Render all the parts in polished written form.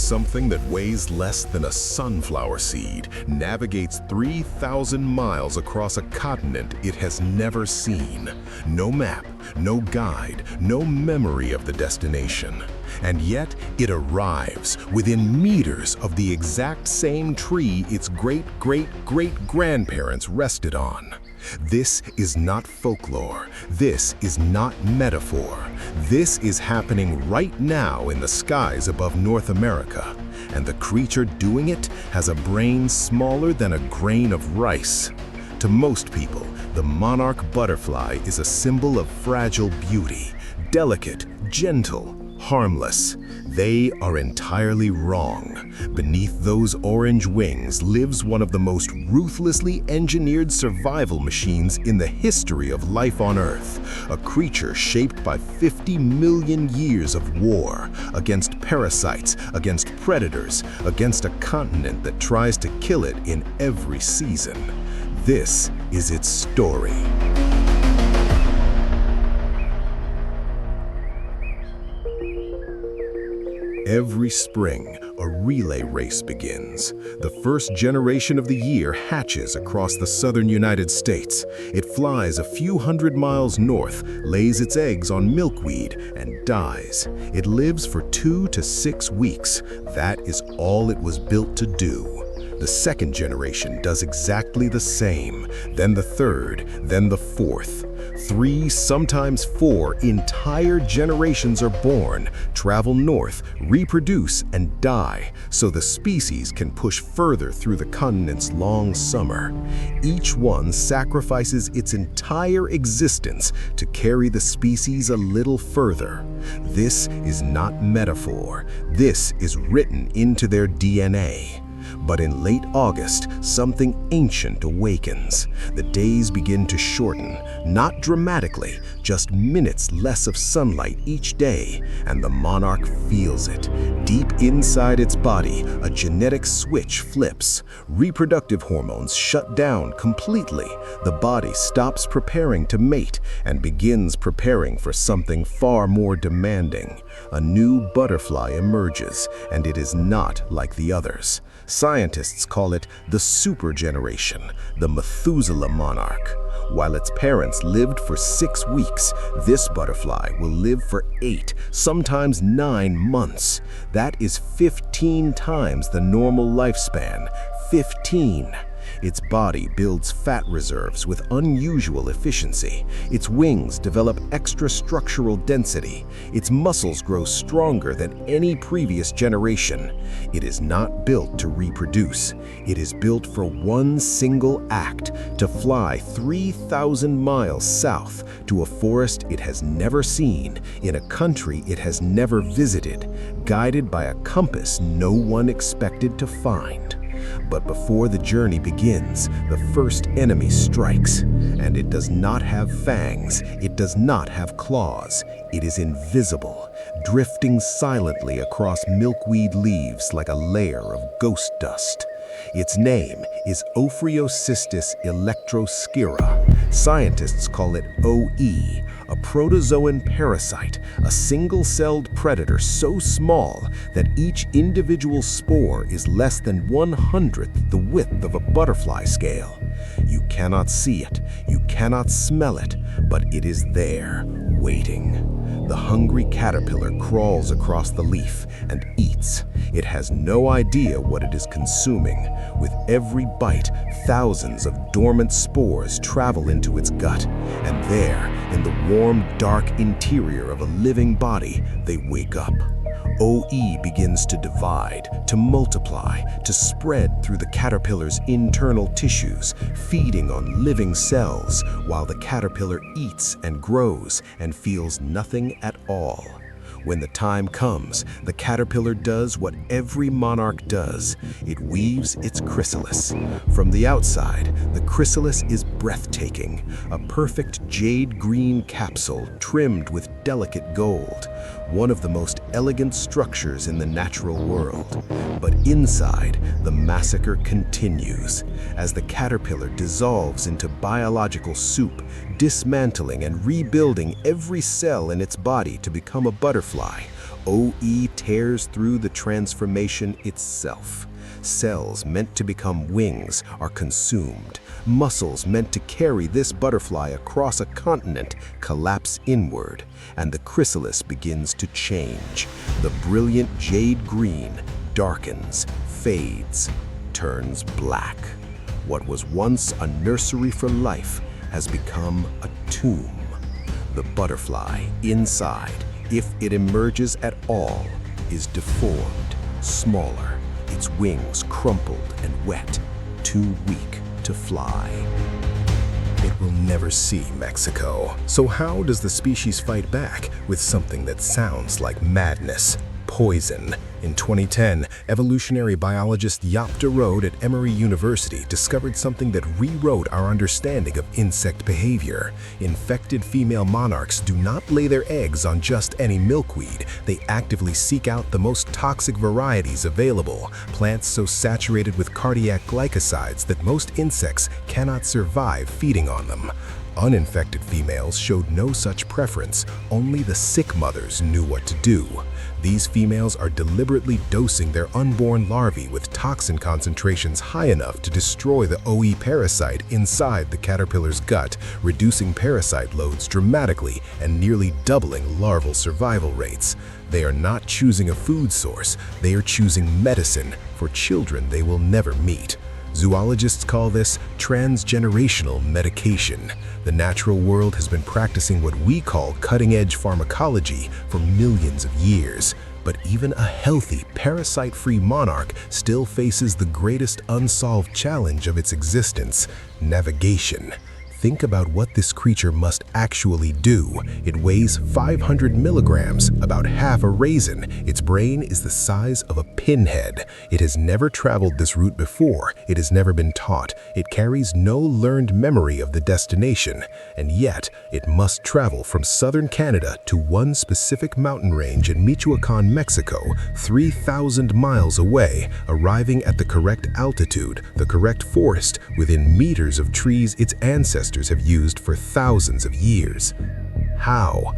Something that weighs less than a sunflower seed navigates 3,000 miles across a continent it has never seen. No map, no guide, no memory of the destination. And yet it arrives within meters of the exact same tree its great-great-great-grandparents rested on. This is not folklore. This is not metaphor. This is happening right now in the skies above North America. And the creature doing it has a brain smaller than a grain of rice. To most people, the monarch butterfly is a symbol of fragile beauty, delicate, gentle, harmless. They are entirely wrong. Beneath those orange wings lives one of the most ruthlessly engineered survival machines in the history of life on Earth, a creature shaped by 50 million years of war against parasites, against predators, against a continent that tries to kill it in every season. This is its story. Every spring, a relay race begins. The first generation of the year hatches across the southern United States. It flies a few hundred miles north, lays its eggs on milkweed, and dies. It lives for 2 to 6 weeks. That is all it was built to do. The second generation does exactly the same, then the third, then the fourth. 3, sometimes 4 entire generations are born, travel north, reproduce, and die, so the species can push further through the continent's long summer. Each one sacrifices its entire existence to carry the species a little further. This is not metaphor. This is written into their DNA. But in late August, something ancient awakens. The days begin to shorten, not dramatically, just minutes less of sunlight each day, and the monarch feels it. Deep inside its body, a genetic switch flips. Reproductive hormones shut down completely. The body stops preparing to mate and begins preparing for something far more demanding. A new butterfly emerges, and it is not like the others. Scientists call it the super generation, the Methuselah monarch. While its parents lived for 6 weeks, this butterfly will live for 8, sometimes 9 months. That is 15 times the normal lifespan. 15. Its body builds fat reserves with unusual efficiency. Its wings develop extra structural density. Its muscles grow stronger than any previous generation. It is not built to reproduce. It is built for one single act, to fly 3,000 miles south to a forest it has never seen, in a country it has never visited, guided by a compass no one expected to find. But before the journey begins, the first enemy strikes, and it does not have fangs, it does not have claws. It is invisible, drifting silently across milkweed leaves like a layer of ghost dust. Its name is Ophryocystis elektroscirrha. Scientists call it OE, a protozoan parasite, a single-celled predator so small that each individual spore is less than 1/100th the width of a butterfly scale. You cannot see it, you cannot smell it, but it is there, waiting. The hungry caterpillar crawls across the leaf and eats. It has no idea what it is consuming. With every bite, thousands of dormant spores travel into its gut, and there, in the warm, dark interior of a living body, they wake up. OE begins to divide, to multiply, to spread through the caterpillar's internal tissues, feeding on living cells, while the caterpillar eats and grows and feels nothing at all. When the time comes, the caterpillar does what every monarch does. It weaves its chrysalis. From the outside, the chrysalis is breathtaking, a perfect jade-green capsule trimmed with delicate gold, one of the most elegant structures in the natural world. But inside, the massacre continues, as the caterpillar dissolves into biological soup, dismantling and rebuilding every cell in its body to become a butterfly. OE tears through the transformation itself. Cells meant to become wings are consumed. Muscles meant to carry this butterfly across a continent collapse inward, and the chrysalis begins to change. The brilliant jade green darkens, fades, turns black. What was once a nursery for life has become a tomb. The butterfly inside, if it emerges at all, is deformed, smaller, its wings crumpled and wet, too weak to fly. It will never see Mexico. So how does the species fight back with something that sounds like madness? Poison. In 2010, evolutionary biologist Jaap de Rode at Emory University discovered something that rewrote our understanding of insect behavior. Infected female monarchs do not lay their eggs on just any milkweed. They actively seek out the most toxic varieties available, plants so saturated with cardiac glycosides that most insects cannot survive feeding on them. Uninfected females showed no such preference. Only the sick mothers knew what to do. These females are deliberately dosing their unborn larvae with toxin concentrations high enough to destroy the OE parasite inside the caterpillar's gut, reducing parasite loads dramatically and nearly doubling larval survival rates. They are not choosing a food source, they are choosing medicine for children they will never meet. Zoologists call this transgenerational medication. The natural world has been practicing what we call cutting-edge pharmacology for millions of years. But even a healthy, parasite-free monarch still faces the greatest unsolved challenge of its existence: navigation. Think about what this creature must actually do. It weighs 500 milligrams, about half a raisin. Its brain is the size of a pinhead. It has never traveled this route before. It has never been taught. It carries no learned memory of the destination. And yet, it must travel from southern Canada to one specific mountain range in Michoacan, Mexico, 3,000 miles away, arriving at the correct altitude, the correct forest, within meters of trees its ancestors have used for thousands of years. How?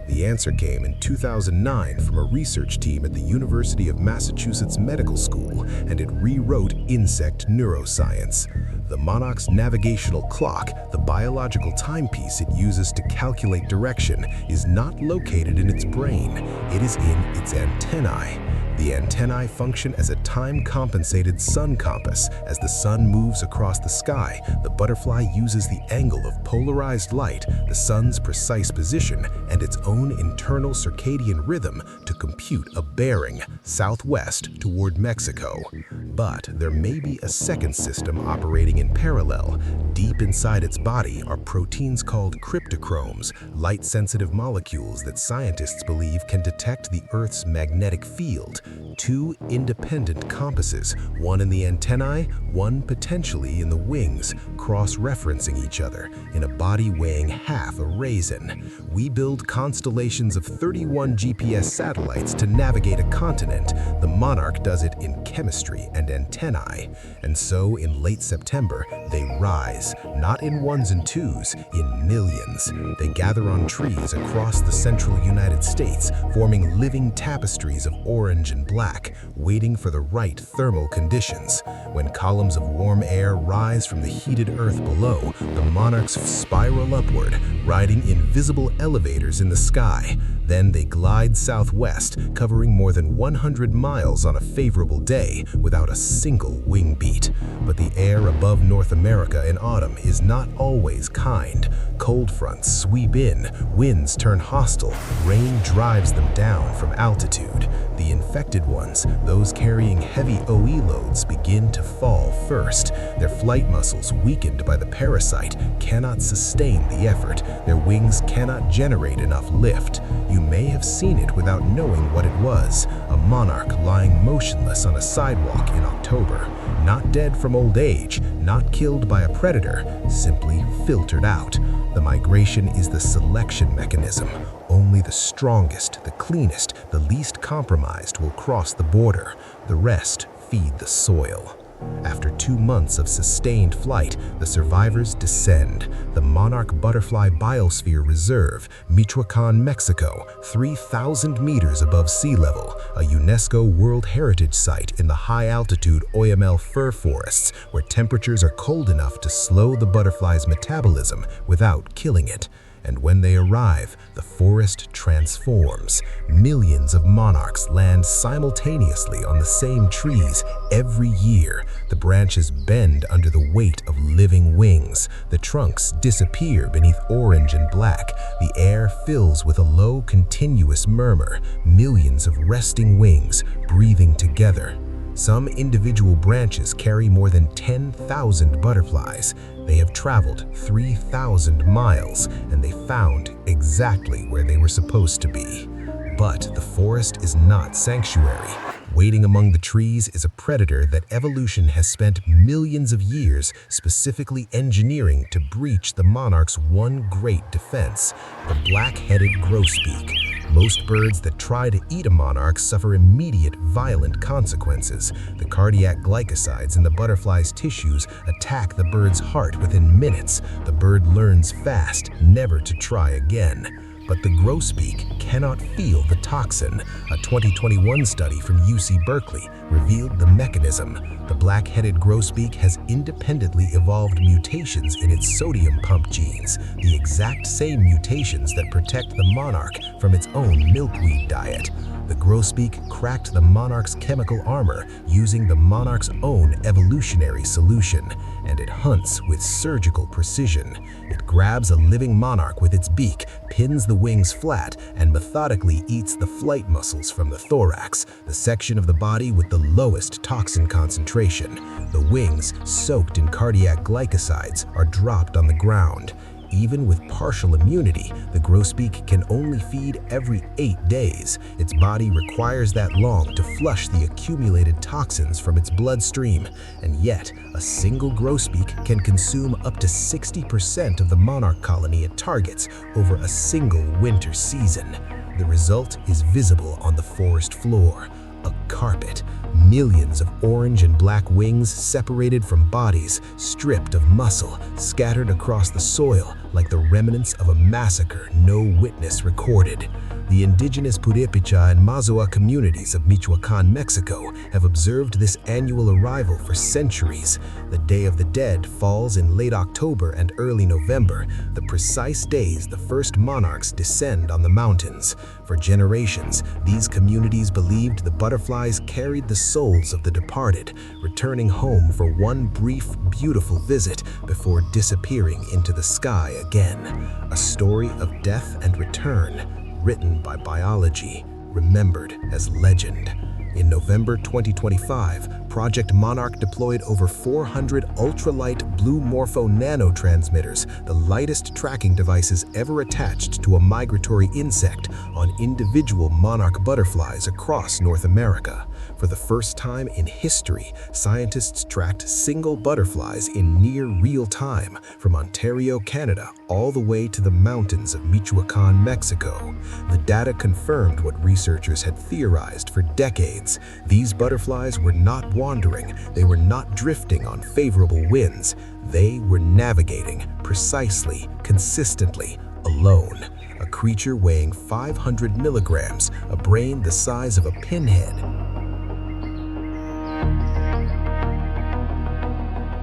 The answer came in 2009 from a research team at the University of Massachusetts Medical School, and it rewrote insect neuroscience. The monarch's navigational clock, the biological timepiece it uses to calculate direction, is not located in its brain. It is in its antennae. The antennae function as a time-compensated sun compass. As the sun moves across the sky, the butterfly uses the angle of polarized light, the sun's precise position, and its own internal circadian rhythm to compute a bearing, southwest toward Mexico. But there may be a second system operating in parallel. Deep inside its body are proteins called cryptochromes, light-sensitive molecules that scientists believe can detect the Earth's magnetic field. Two independent compasses, one in the antennae, one potentially in the wings, cross-referencing each other in a body weighing half a raisin. We build constellations of 31 GPS satellites to navigate a continent. The monarch does it in chemistry and antennae. And so in late September, they rise, not in ones and twos, in millions. They gather on trees across the central United States, forming living tapestries of orange and black, waiting for the right thermal conditions. When columns of warm air rise from the heated earth below, the monarchs spiral upward, riding invisible elevators in the sky. Then they glide southwest, covering more than 100 miles on a favorable day without a single wing beat. But the air above North America in autumn is not always kind. Cold fronts sweep in, winds turn hostile, rain drives them down from altitude. The infected ones, those carrying heavy OE loads, begin to fall first. Their flight muscles, weakened by the parasite, cannot sustain the effort. Their wings cannot generate enough lift. You may have seen it without knowing what it was: a monarch lying motionless on a sidewalk in October. Not dead from old age, not killed by a predator, simply filtered out. The migration is the selection mechanism. Only the strongest, the cleanest, the least compromised will cross the border. The rest feed the soil. After 2 months of sustained flight, the survivors descend. The monarch butterfly biosphere reserve, Michoacan, Mexico, 3,000 meters above sea level, a UNESCO World Heritage Site in the high-altitude Oyamel fir forests, where temperatures are cold enough to slow the butterfly's metabolism without killing it. And when they arrive, the forest transforms. Millions of monarchs land simultaneously on the same trees every year. The branches bend under the weight of living wings. The trunks disappear beneath orange and black. The air fills with a low, continuous murmur. Millions of resting wings breathing together. Some individual branches carry more than 10,000 butterflies. They have traveled 3,000 miles, and they found exactly where they were supposed to be. But the forest is not sanctuary. Waiting among the trees is a predator that evolution has spent millions of years specifically engineering to breach the monarch's one great defense, the black-headed grosbeak. Most birds that try to eat a monarch suffer immediate, violent consequences. The cardiac glycosides in the butterfly's tissues attack the bird's heart within minutes. The bird learns fast never to try again. But the grosbeak cannot feel the toxin. A 2021 study from UC Berkeley revealed the mechanism. The black-headed grosbeak has independently evolved mutations in its sodium pump genes, the exact same mutations that protect the monarch from its own milkweed diet. The grosbeak cracked the monarch's chemical armor using the monarch's own evolutionary solution, and it hunts with surgical precision. It grabs a living monarch with its beak, pins the wings flat, and methodically eats the flight muscles from the thorax, the section of the body with the lowest toxin concentration. The wings, soaked in cardiac glycosides, are dropped on the ground. Even with partial immunity, the grosbeak can only feed every 8 days. Its body requires that long to flush the accumulated toxins from its bloodstream. And yet, a single grosbeak can consume up to 60% of the monarch colony it targets over a single winter season. The result is visible on the forest floor. A carpet. Millions of orange and black wings separated from bodies, stripped of muscle, scattered across the soil like the remnants of a massacre no witness recorded. The indigenous Purépecha and Mazahua communities of Michoacan, Mexico have observed this annual arrival for centuries. The Day of the Dead falls in late October and early November, the precise days the first monarchs descend on the mountains. For generations, these communities believed the butterflies carried the souls of the departed, returning home for one brief, beautiful visit before disappearing into the sky again. A story of death and return, written by biology, remembered as legend. In November 2025, Project Monarch deployed over 400 ultralight blue morpho nano-transmitters, the lightest tracking devices ever attached to a migratory insect, on individual monarch butterflies across North America. For the first time in history, scientists tracked single butterflies in near real time, from Ontario, Canada, all the way to the mountains of Michoacan, Mexico. The data confirmed what researchers had theorized for decades. These butterflies were not wandering, they were not drifting on favorable winds. They were navigating precisely, consistently, alone. A creature weighing 500 milligrams, a brain the size of a pinhead.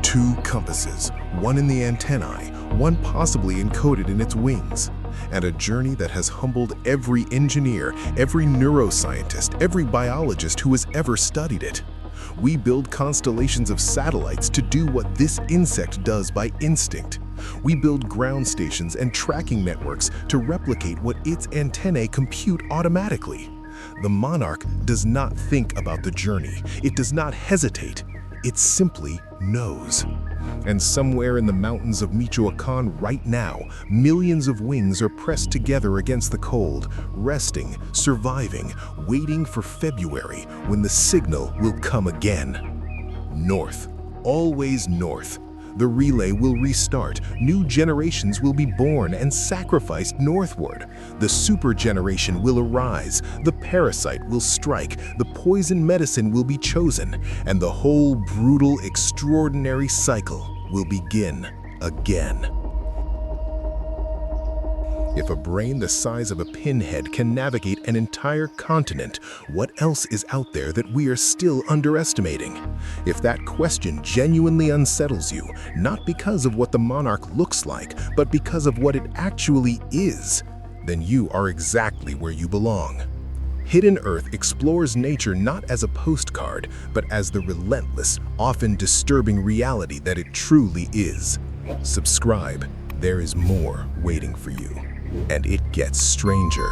2 compasses, one in the antennae, one possibly encoded in its wings, and a journey that has humbled every engineer, every neuroscientist, every biologist who has ever studied it. We build constellations of satellites to do what this insect does by instinct. We build ground stations and tracking networks to replicate what its antennae compute automatically. The monarch does not think about the journey. It does not hesitate. It simply knows. And somewhere in the mountains of Michoacan right now, millions of wings are pressed together against the cold, resting, surviving, waiting for February when the signal will come again. North, always north. The relay will restart, new generations will be born and sacrificed northward. The super generation will arise, the parasite will strike, the poison medicine will be chosen, and the whole brutal, extraordinary cycle will begin again. If a brain the size of a pinhead can navigate an entire continent, what else is out there that we are still underestimating? If that question genuinely unsettles you, not because of what the monarch looks like, but because of what it actually is, then you are exactly where you belong. Hidden Earth explores nature not as a postcard, but as the relentless, often disturbing reality that it truly is. Subscribe, there is more waiting for you. And it gets stranger.